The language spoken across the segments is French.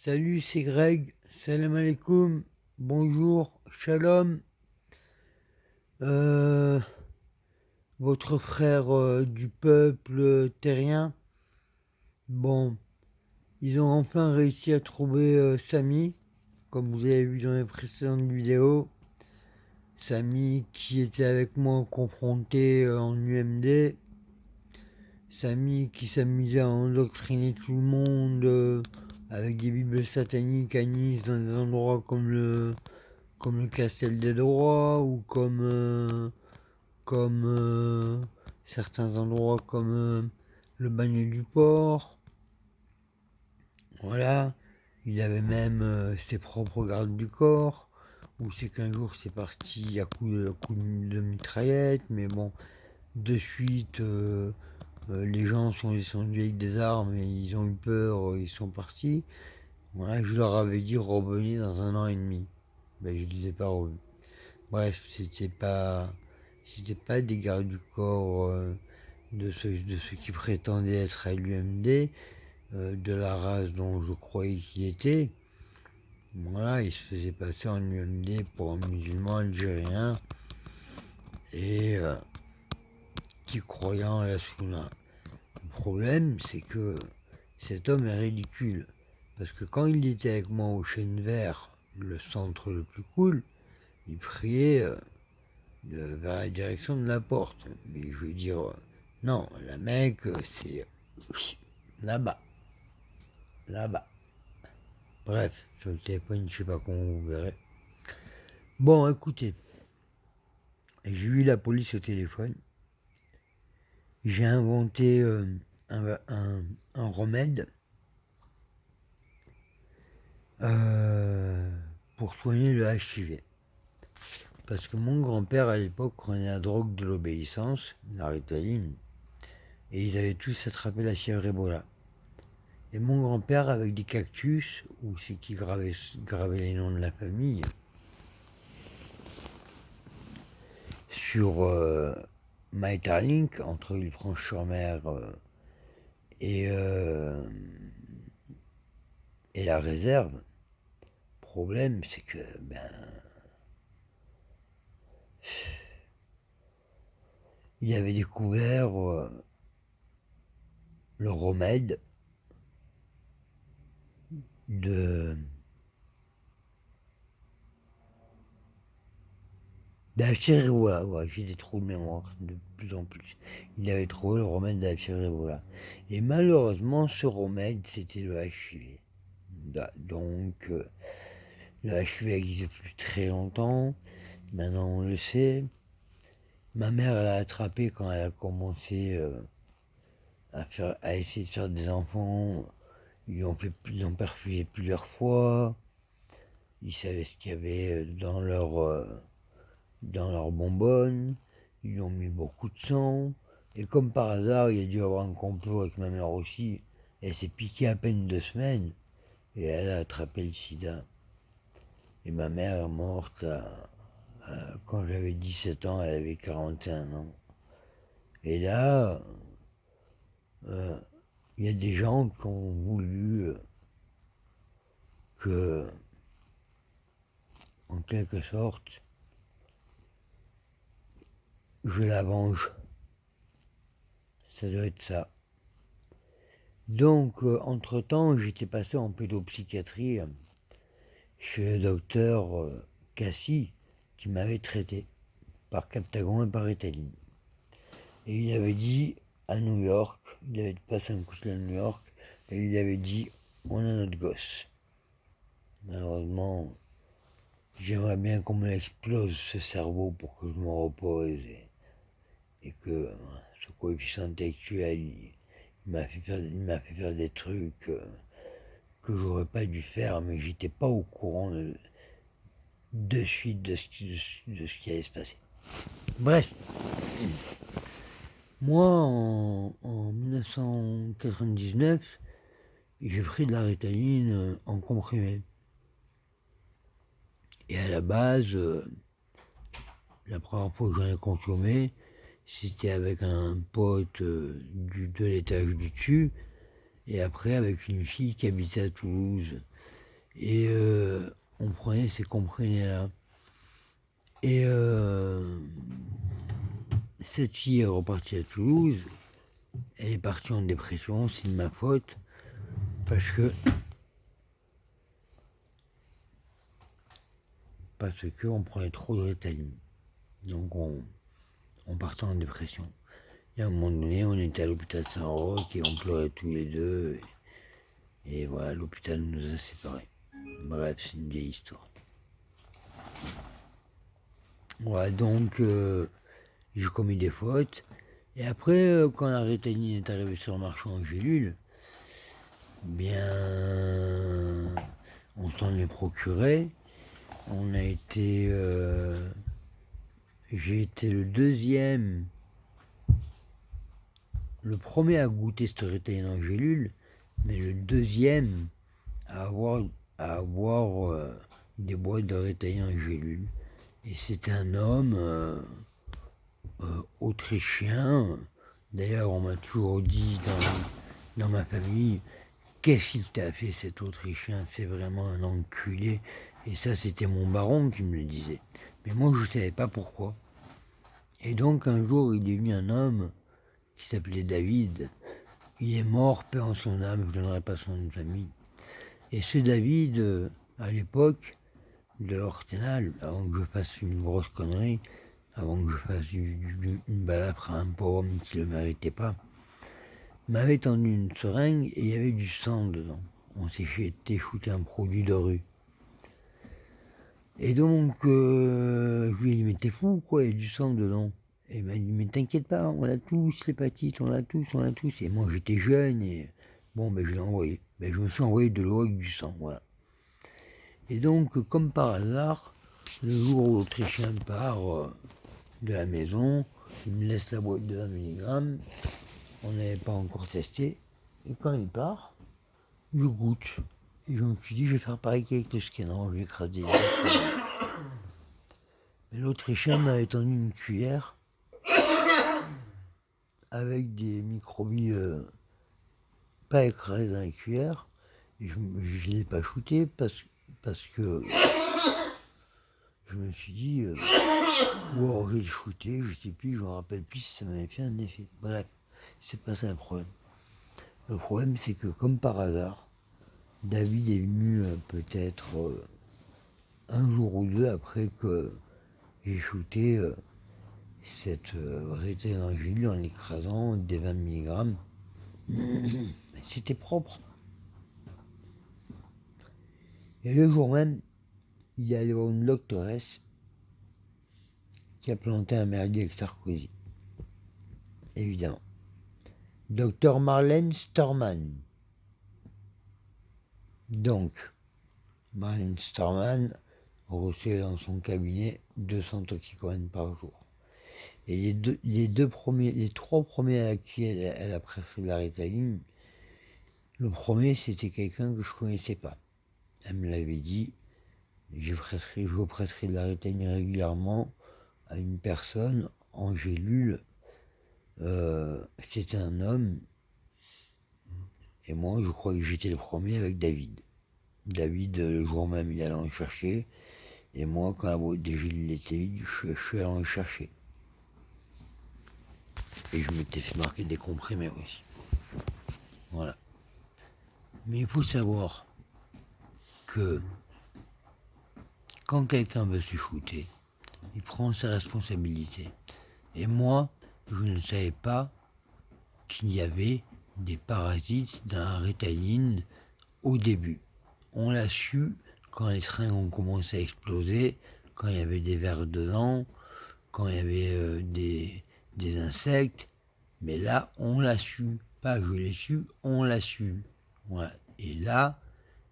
Salut, c'est Greg. Salam alaikum. Bonjour, shalom. Euh, Votre frère du peuple terrien. Bon, ils ont enfin réussi à trouver Samy, comme vous avez vu dans les précédentes vidéos. Samy qui était avec moi confronté en UMD. Samy qui s'amusait à endoctriner tout le monde avec des bibles sataniques à Nice dans des endroits comme le Castel des Droits ou comme certains endroits comme le bagne du port. Voilà, il avait même ses propres gardes du corps. Ou c'est qu'un jour c'est parti à coup de mitraillette, mais bon, de suite les gens sont descendus avec des armes et ils ont eu peur, ils sont partis. Voilà, je leur avais dit revenez dans 1 an et demi. Ben, je ne les ai pas revus. Bref, c'était pas des gardes du corps de ceux qui prétendaient être à l'UMD, de la race dont je croyais qu'il était. Voilà, il se faisait passer en UMD pour un musulman algérien et qui croyait en la Sunna. Le problème, c'est que cet homme est ridicule. Parce que quand il était avec moi au Chêne Vert, le centre le plus cool, il priait vers la direction de la porte. Mais je veux dire, non, la Mecque, c'est là-bas, là-bas. Bref, sur le téléphone, je sais pas comment vous verrez. Bon, écoutez, j'ai eu la police au téléphone. J'ai inventé un remède pour soigner le HIV. Parce que mon grand-père, à l'époque, prenait la drogue de l'obéissance, la Ritaline, et ils avaient tous attrapé la fièvre Ebola. Et mon grand-père, avec des cactus, ou c'est qui gravait les noms de la famille, sur Maeterlinck, entre Villefranche-sur-Mer et, et la réserve. Le problème, c'est que, il avait découvert le remède de la fièvre Ebola. Ouais, j'ai des trous de mémoire de plus en plus. Il avait trouvé le remède de la fièvre Ebola. Et malheureusement, ce remède, c'était le HIV. Donc, le HIV existe depuis très longtemps. Maintenant, on le sait. Ma mère l'a attrapé quand elle a commencé à essayer de faire des enfants. Ils l'ont perfusé plusieurs fois. Ils savaient ce qu'il y avait dans leur bonbonne. Ils lui ont mis beaucoup de sang. Et comme par hasard, il y a dû avoir un complot avec ma mère aussi. Elle s'est piquée à peine 2 semaines et elle a attrapé le sida. Et ma mère est morte quand j'avais 17 ans, elle avait 41 ans. Et là, il y a des gens qui ont voulu que, en quelque sorte, je la venge. Ça doit être ça. Donc, entre-temps, j'étais passé en pédopsychiatrie chez le docteur Cassie, qui m'avait traité par Captagon et par Ritaline. Et il avait dit à New York, il avait passé un coup de fil à New York, et il avait dit on a notre gosse. Malheureusement, j'aimerais bien qu'on me l'explose ce cerveau pour que je me repose et que ce coefficient intellectuel, il m'a fait faire des trucs que j'aurais pas dû faire, mais j'étais pas au courant de suite de ce qui allait se passer. Bref, moi en 1999, j'ai pris de la Ritaline en comprimé. Et à la base, la première fois que j'en ai consommé, c'était avec un pote de l'étage du dessus, et après avec une fille qui habitait à Toulouse. Et on prenait ces comprimés-là. Et cette fille est repartie à Toulouse. Elle est partie en dépression, c'est de ma faute. Parce que on prenait trop de Ritalin. Donc on partait en dépression. Et à un moment donné, on était à l'hôpital Saint-Roch et on pleurait tous les deux. Et voilà, l'hôpital nous a séparés. Bref, c'est une vieille histoire. Voilà, donc j'ai commis des fautes. Et après, quand la Ritalin est arrivée sur le marché en gélule, bien, on s'en est procuré. On a été... j'ai été le deuxième, le premier à goûter cette Ritalin en gélule, mais le deuxième à avoir des boîtes de Ritalin en gélule. Et c'est un homme autrichien. D'ailleurs, on m'a toujours dit dans ma famille, qu'est-ce qu'il t'a fait cet Autrichien? C'est vraiment un enculé. Et ça, c'était mon baron qui me le disait. Mais moi, je ne savais pas pourquoi. Et donc, un jour, il est venu un homme qui s'appelait David. Il est mort, paix en son âme, je ne donnerai pas son nom de famille. Et ce David, à l'époque de l'Orténal, avant que je fasse une grosse connerie, avant que je fasse une balafre à un pauvre homme qui ne le méritait pas, m'avait tendu une seringue et il y avait du sang dedans. On s'était shooté un produit de rue. Et donc, je lui ai dit, mais t'es fou quoi, il y a du sang dedans. Et il m'a dit, mais t'inquiète pas, on a tous l'hépatite, on a tous. Et moi j'étais jeune et bon, ben je l'ai envoyé. Ben, je me suis envoyé de l'eau avec du sang, voilà. Et donc, comme par hasard, le jour où l'Autrichien part de la maison, il me laisse la boîte de 20 mg, on n'avait pas encore testé, et quand il part, je goûte. Et je me suis dit, je vais faire pareil qu'avec le scanner, je vais écraser. Mais l'Autrichien m'avait tendu une cuillère avec des microbilles pas écrasés dans la cuillère, et je ne l'ai pas shooté parce que je me suis dit, ou alors j'ai shooté, je sais plus, je me rappelle plus si ça m'avait fait un effet. Bref, c'est pas ça le problème. Le problème, c'est que comme par hasard, David est venu peut-être un jour ou deux après que j'ai shooté cette variété d'angélule en l'écrasant des 20 mg. C'était propre. Et le jour même, il y allait voir une doctoresse qui a planté un merdier avec Sarkozy. Évidemment. Docteur Marlène Storman. Donc, Marlène Storman recevait dans son cabinet 200 toxicomanes par jour. Et les trois premiers à qui elle a prescrit de la Ritaline, le premier c'était quelqu'un que je ne connaissais pas. Elle me l'avait dit, je prescris de la Ritaline régulièrement à une personne en gélule. C'était un homme, et moi je crois que j'étais le premier avec David. David, le jour même, il allait en chercher, et moi, quand la boîte des gélules était vide, je suis allé en chercher. Et je m'étais fait marquer des comprimés aussi. Voilà. Mais il faut savoir que quand quelqu'un veut se shooter, il prend sa responsabilité. Et moi, je ne savais pas qu'il y avait des parasites dans la Ritaline au début. On l'a su quand les seringues ont commencé à exploser, quand il y avait des vers dedans, quand il y avait des insectes. Mais là, on l'a su. Pas je l'ai su, on l'a su. Voilà. Et là,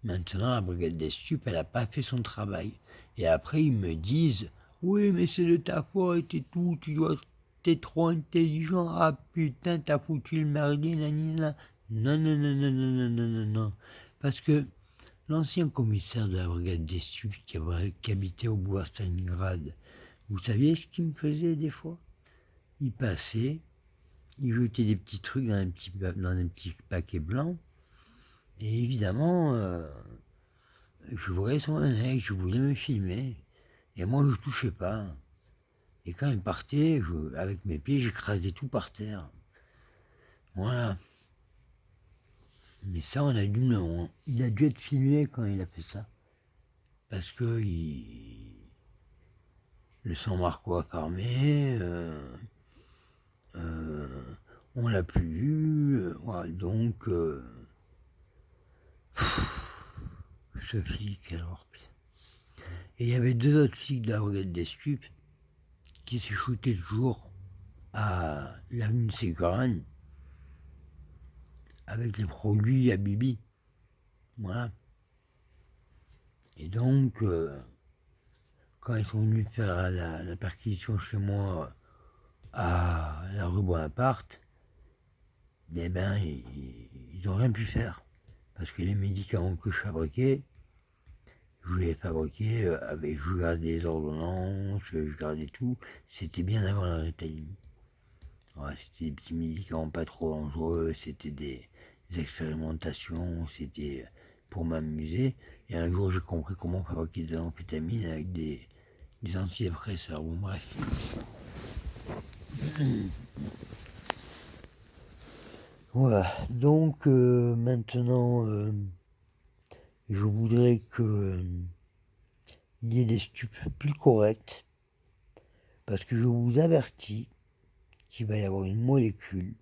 maintenant, la brigade des stupes, elle n'a pas fait son travail. Et après, ils me disent, oui, mais c'est de ta faute et tout, t'es trop intelligent, ah putain, t'as foutu le merdier, nanana. Non, non, non, non, non, non, non, non, non. Parce que l'ancien commissaire de la brigade des stupes qui habitait au bois Stalingrad, vous saviez ce qu'il me faisait des fois? Il passait, il jetait des petits trucs dans un petit paquet blanc, et évidemment, je voyais son manège, je voulais me filmer, et moi je touchais pas. Et quand il partait, avec mes pieds, j'écrasais tout par terre. Voilà. Mais ça, il a dû être filmé quand il a fait ça. Parce que le San Marco a fermé, on l'a plus vu, voilà, donc ce flic alors. Et il y avait deux autres flics de la brigade des stupes qui se shootaient toujours à l'avenue de Ségolène avec les produits à Bibi. Voilà. Et donc, quand ils sont venus faire la perquisition chez moi à la rue Bonaparte, eh ben, ils n'ont rien pu faire. Parce que les médicaments que je fabriquais, je les fabriquais je gardais les ordonnances, je gardais tout. C'était bien avant la Ritaline. Ouais, c'était des petits médicaments pas trop dangereux, c'était des expérimentations, c'était pour m'amuser. Et un jour, j'ai compris comment fabriquer des amphétamines avec des antidépresseurs. Bon, bref. Voilà, donc maintenant, je voudrais que il y ait des stupes plus correctes, parce que je vous avertis qu'il va y avoir une molécule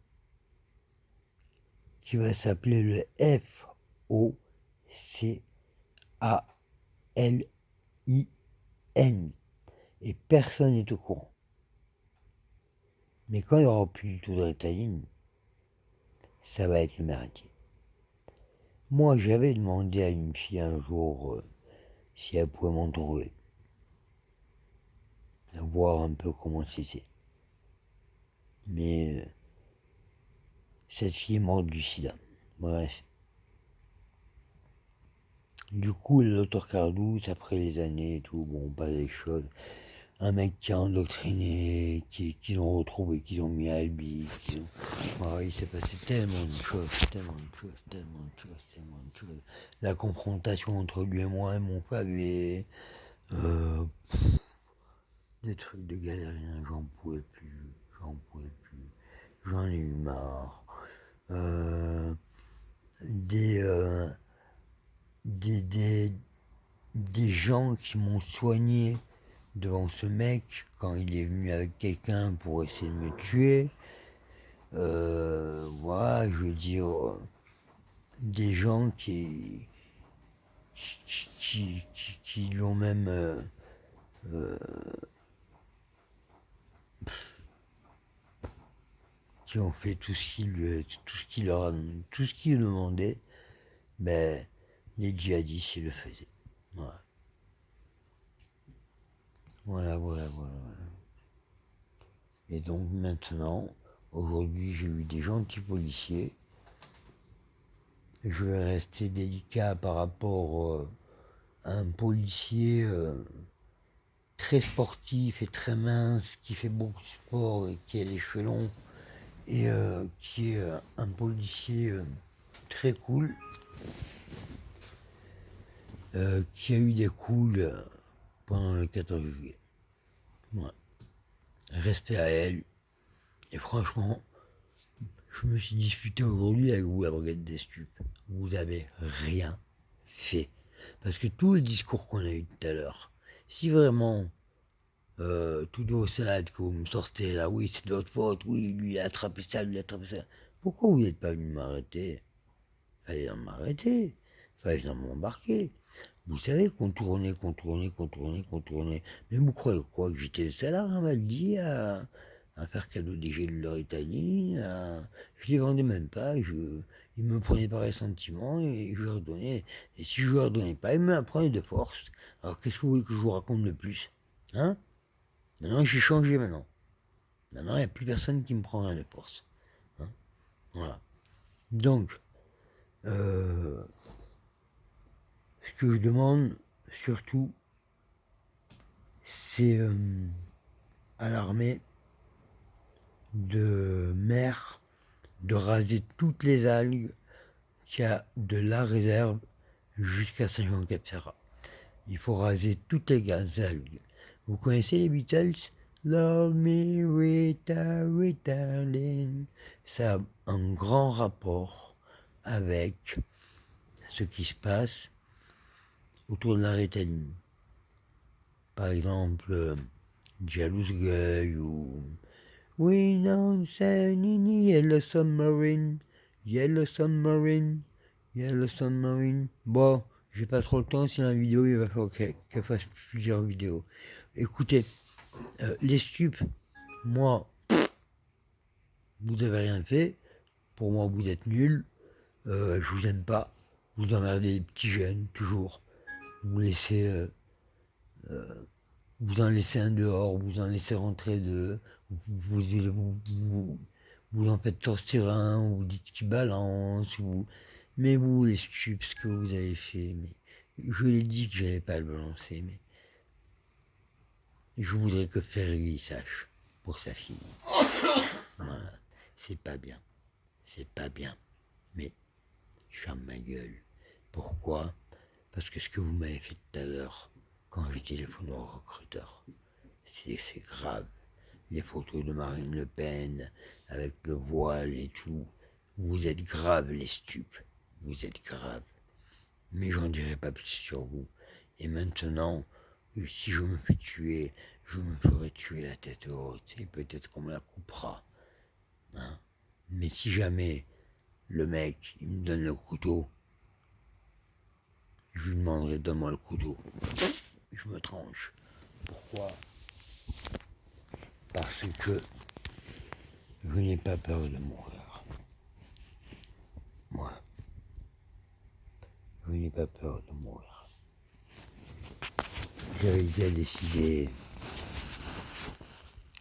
qui va s'appeler le FOCALIN, et personne n'est au courant. Mais quand il n'y aura plus du tout de Ritaline, ça va être le merdier. Moi, j'avais demandé à une fille un jour si elle pouvait m'en trouver, voir un peu comment c'était. Mais cette fille est morte du sida. Bref. Du coup, le docteur Cardous, après les années et tout, bon, pas des choses. Un mec qui a endoctriné, qu'ils ont retrouvé, qu'ils ont mis à Albi, il s'est passé tellement de choses. La confrontation entre lui et moi et mon pavé, des trucs de galérien, j'en pouvais plus, j'en ai eu marre. Des gens qui m'ont soigné devant ce mec quand il est venu avec quelqu'un pour essayer de me tuer. Voilà, je veux dire, des gens qui l'ont même qui ont fait tout ce qu'il demandait, ben les djihadistes ils le faisaient. Voilà. Voilà. Et donc maintenant, aujourd'hui, j'ai eu des gentils policiers. Je vais rester délicat par rapport à un policier très sportif et très mince, qui fait beaucoup de sport et qui est l'échelon, et qui est un policier très cool, qui a eu des coups pendant le 14 juillet. Ouais. Respect à elle. Et franchement, je me suis disputé aujourd'hui avec vous, la brigade des stupes. Vous avez rien fait. Parce que tout le discours qu'on a eu tout à l'heure, si vraiment toutes vos salades que vous me sortez là, oui c'est de votre faute, oui lui il a attrapé ça, pourquoi vous n'êtes pas venu m'arrêter? Fallait m'arrêter, fallait m'embarquer. Vous savez, contourner. Mais vous croyez quoi, que j'étais le seul à Ramaldi à faire cadeau des gels de leur Italie, je les vendais même pas, ils me prenaient par les sentiments et je leur donnais. Et si je leur donnais pas, ils me la prenaient de force. Alors qu'est-ce que vous voulez que je vous raconte de plus? Hein? Maintenant j'ai changé maintenant. Maintenant il n'y a plus personne qui me prend rien de force. Hein? Voilà. Donc, ce que je demande surtout, c'est à l'armée de mer de raser toutes les algues qu'il y a de la réserve jusqu'à Saint-Jean-Cap-Ferrat. Il faut raser toutes les algues. Vous connaissez les Beatles? Love me, Rita, Rita Lynn. Ça a un grand rapport avec ce qui se passe autour de la Ritaline. Par exemple, Jealous Guy ou We don't send in Yellow Submarine, Yellow Submarine, Yellow Submarine. Bon, j'ai pas trop le temps, si la vidéo, il va falloir qu'elle fasse plusieurs vidéos. Écoutez, les stupes, moi, vous avez rien fait. Pour moi, vous êtes nuls. Je vous aime pas. Vous emmerdez les petits jeunes, toujours. Vous laissez... vous en laissez un dehors, vous en laissez rentrer deux, vous en faites sortir un, vous dites qu'il balance, mais vous les stupes, ce que vous avez fait, mais je l'ai dit que j'avais pas à le balancer, mais je voudrais que Fergie sache pour sa fille. Voilà, c'est pas bien, mais je ferme ma gueule. Pourquoi? Parce que ce que vous m'avez fait tout à l'heure, quand j'ai téléphoné au recruteur, c'est grave. Les photos de Marine Le Pen, avec le voile et tout. Vous êtes graves, les stupes. Vous êtes graves. Mais j'en dirai pas plus sur vous. Et maintenant, si je me fais tuer, je me ferai tuer la tête haute. Et peut-être qu'on me la coupera. Hein. Mais si jamais le mec, il me donne le couteau, je lui demanderai, donne-moi le couteau. Je me tranche. Pourquoi? Parce que je n'ai pas peur de mourir. Moi, je n'ai pas peur de mourir. J'avais déjà décidé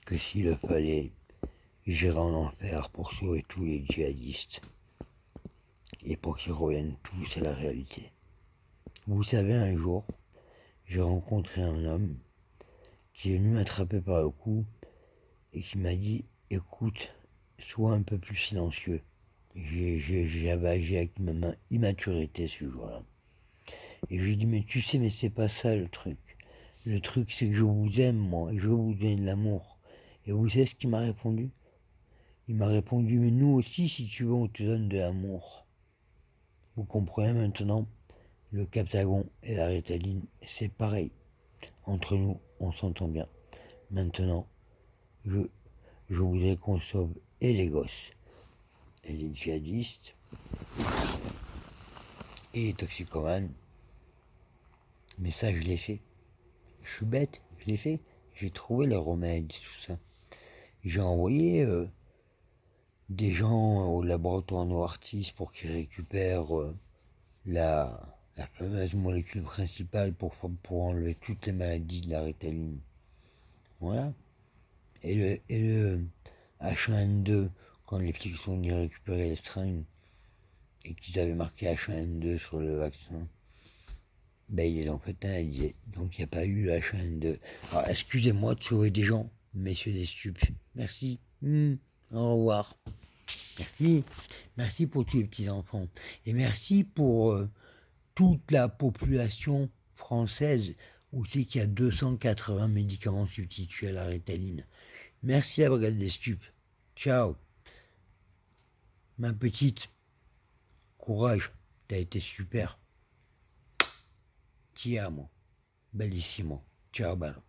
que s'il le fallait, j'irais en enfer pour sauver tous les djihadistes et pour qu'ils reviennent tous à la réalité. Vous savez, un jour, j'ai rencontré un homme qui est venu m'attraper par le cou et qui m'a dit « Écoute, sois un peu plus silencieux ». J'avais agi avec ma immaturité ce jour-là. Et je lui ai dit « Mais tu sais, mais c'est pas ça le truc. Le truc, c'est que je vous aime, moi, et je veux vous donner de l'amour. » Et vous savez ce qu'il m'a répondu? Il m'a répondu « Mais nous aussi, si tu veux, on te donne de l'amour. » Vous comprenez maintenant? Le Captagon et la Ritaline, c'est pareil. Entre nous, on s'entend bien. Maintenant, je voudrais qu'on sauve et les gosses, et les djihadistes, et les toxicomanes. Mais ça, je l'ai fait. Je suis bête, je l'ai fait. J'ai trouvé les remèdes, tout ça. J'ai envoyé des gens au laboratoire Novartis pour qu'ils récupèrent la fameuse molécule principale pour enlever toutes les maladies de la Ritaline. Voilà. Et le H1N2, quand les petits sont venus récupérer les seringues et qu'ils avaient marqué H1N2 sur le vaccin, ben ils les ont fait analyser. Donc il n'y a pas eu le H1N2. Alors excusez-moi de sauver des gens, messieurs des stupes. Merci. Au revoir. Merci. Merci pour tous les petits enfants. Et merci pour toute la population française où c'est qu'il y a 280 médicaments substitués à la Ritaline. Merci à Brigade des Stupes. Ciao. Ma petite, courage, t'as été super. Ti amo. Bellissimo. Ciao, bello.